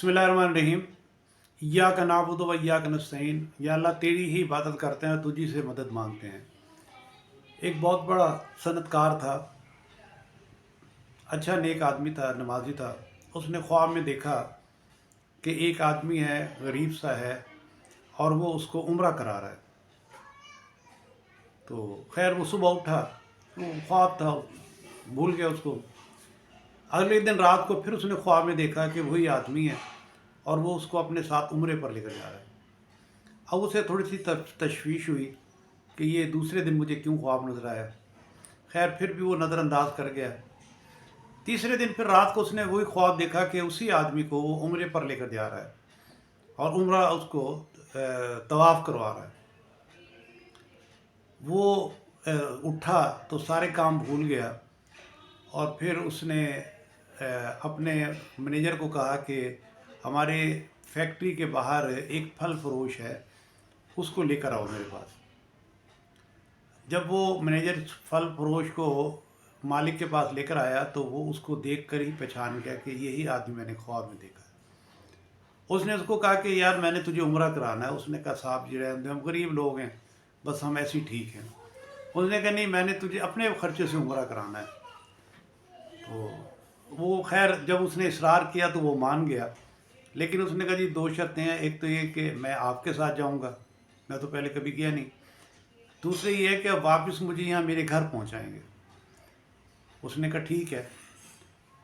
बिस्मिल्लाहिर्रहमानिर्रहीम। इय्याक नअबुदु व इय्याक नस्तईन। या अल्लाह तेरी ही इबादत करते हैं, तुझी से मदद मांगते हैं। एक बहुत बड़ा सनतकार था, अच्छा नेक आदमी था, नमाजी था। उसने ख्वाब में देखा कि एक आदमी है, गरीब सा है, और वो उसको उम्रा करा रहा है। तो खैर वो सुबह उठा, वो ख्वाब था, भूल गया उसको। अगले दिन रात को फिर उसने ख्वाब में देखा कि वही आदमी है और वो उसको अपने साथ उम्रे पर लेकर जा रहा है। अब उसे थोड़ी सी तशवीश हुई कि ये दूसरे दिन मुझे क्यों ख्वाब नजर आया। खैर फिर भी वो नज़रअंदाज कर गया। तीसरे दिन फिर रात को उसने वही ख्वाब देखा कि उसी आदमी को वो उम्रे पर लेकर जा रहा है और उम्रा उसको तवाफ़ करवा रहा है। वो उठा तो सारे काम भूल गया और फिर उसने अपने मैनेजर को कहा कि हमारे फैक्ट्री के बाहर एक फल फरोश है, उसको लेकर आओ मेरे पास। जब वो मैनेजर फल फरोश को मालिक के पास लेकर आया तो वो उसको देख कर ही पहचान गया कि यही आदमी मैंने ख्वाब में देखा है। उसने उसको कहा कि यार मैंने तुझे उम्रा कराना है। उसने कहा साहब जी हम गरीब लोग हैं, बस हम ऐसे ही ठीक हैं। उसने कहा नहीं, मैंने तुझे अपने खर्चे से उम्रा कराना है। तो वो खैर जब उसने इसरार किया तो वो मान गया, लेकिन उसने कहा जी दो शर्तें हैं। एक तो ये कि मैं आपके साथ जाऊंगा, मैं तो पहले कभी किया नहीं। दूसरी ये है कि अब वापस मुझे यहाँ मेरे घर पहुँचाएंगे। उसने कहा ठीक है।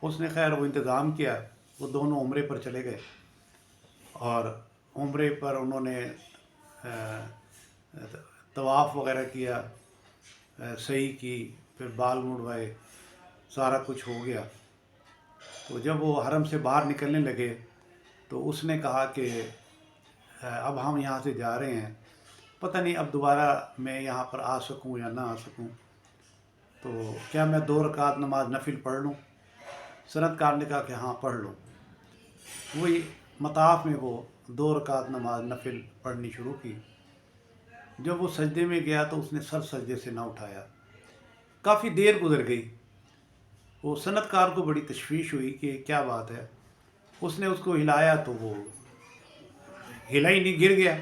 उसने खैर वो इंतज़ाम किया, वो दोनों उम्रे पर चले गए और उम्रे पर उन्होंने तवाफ़ वगैरह किया, सही की, फिर बाल मुड़वाए, सारा कुछ हो गया। तो जब वो हरम से बाहर निकलने लगे तो उसने कहा कि अब हम यहाँ से जा रहे हैं, पता नहीं अब दोबारा मैं यहाँ पर आ सकूँ या ना आ सकूँ, तो क्या मैं 2 रकात नमाज नफिल पढ़ लूँ। सनतकार ने कहा कि हाँ पढ़ लो। वही मताफ में वो 2 रकात नमाज नफिल पढ़नी शुरू की। जब वो सजदे में गया तो उसने सर सजदे से ना उठाया। काफ़ी देर गुजर गई। वो सनतकार को बड़ी तशवीश हुई कि क्या बात है। उसने उसको हिलाया तो वो हिला ही नहीं, गिर गया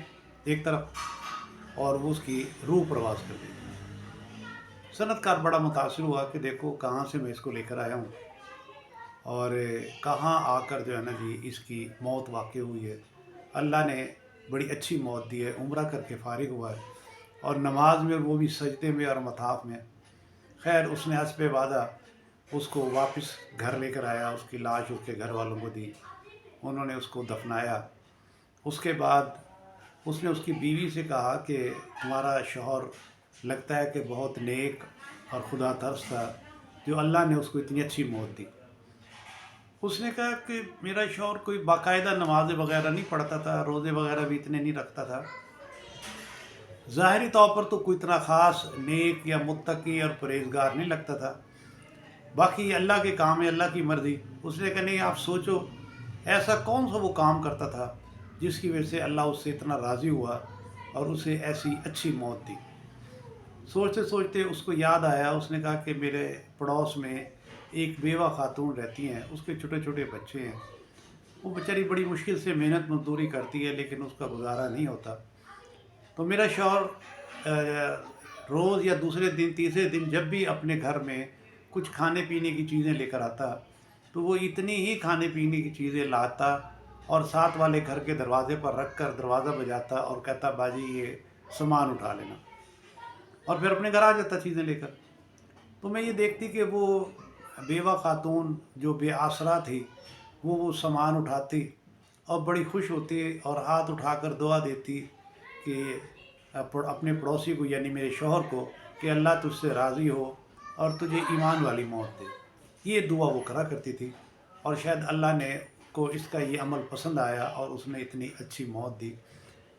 एक तरफ और वो उसकी रूह प्रवास कर गई। सनतकार बड़ा मुतासिर हुआ कि देखो कहाँ से मैं इसको लेकर आया हूँ और कहाँ आकर जो है ना जी इसकी मौत वाक़ई हुई है। अल्लाह ने बड़ी अच्छी मौत दी है, उम्रा करके फ़ारिग हुआ है और नमाज में, वो भी सजदे में और मताफ में। खैर उसने हस्बे वादा उसको वापस घर लेकर आया, उसकी लाश उसके घर वालों को दी, उन्होंने उसको दफनाया। उसके बाद उसने उसकी बीवी से कहा कि तुम्हारा शौहर लगता है कि बहुत नेक और खुदा तरस था, जो अल्लाह ने उसको इतनी अच्छी मौत दी। उसने कहा कि मेरा शौहर कोई बाकायदा नमाज़ें वगैरह नहीं पढ़ता था, रोज़े वगैरह भी इतने नहीं रखता था, ज़ाहिरी तौर पर तो कोई इतना ख़ास नेक या मुत्तकी और परहेज़गार नहीं लगता था। बाकी अल्लाह के काम है, अल्लाह की मर्ज़ी। उसने कहा नहीं, आप सोचो ऐसा कौन सा वो काम करता था जिसकी वजह से अल्लाह उससे इतना राज़ी हुआ और उसे ऐसी अच्छी मौत दी। सोचते सोचते उसको याद आया। उसने कहा कि मेरे पड़ोस में एक बेवा खातून रहती हैं, उसके छोटे छोटे बच्चे हैं, वो बेचारी बड़ी मुश्किल से मेहनत मजदूरी करती है लेकिन उसका गुजारा नहीं होता। तो मेरा शौहर रोज़ या दूसरे दिन तीसरे दिन जब भी अपने घर में कुछ खाने पीने की चीज़ें लेकर आता तो वो इतनी ही खाने पीने की चीज़ें लाता और साथ वाले घर के दरवाजे पर रख कर दरवाज़ा बजाता और कहता बाजी ये सामान उठा लेना, और फिर अपने घर आ जाता चीज़ें लेकर। तो मैं ये देखती कि वो बेवा खातून जो बेआसरा थी वो सामान उठाती और बड़ी खुश होती और हाथ उठाकर दुआ देती कि अपने पड़ोसी को यानी मेरे शौहर को कि अल्लाह तुझसे राज़ी हो और तुझे ईमान वाली मौत दे। ये दुआ वो करा करती थी और शायद अल्लाह ने को इसका ये अमल पसंद आया और उसने इतनी अच्छी मौत दी।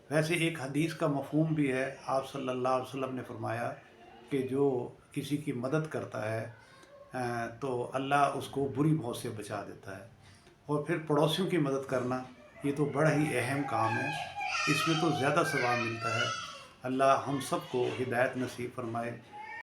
वैसे एक हदीस का मफ़हूम भी है, आप सल्लल्लाहु अलैहि वसल्लम ने फरमाया कि जो किसी की मदद करता है तो अल्लाह उसको बुरी मौत से बचा देता है। और फिर पड़ोसियों की मदद करना ये तो बड़ा ही अहम काम है, इसमें तो ज़्यादा सवाब मिलता है। अल्लाह हम सब को हिदायत नसीब फरमाए।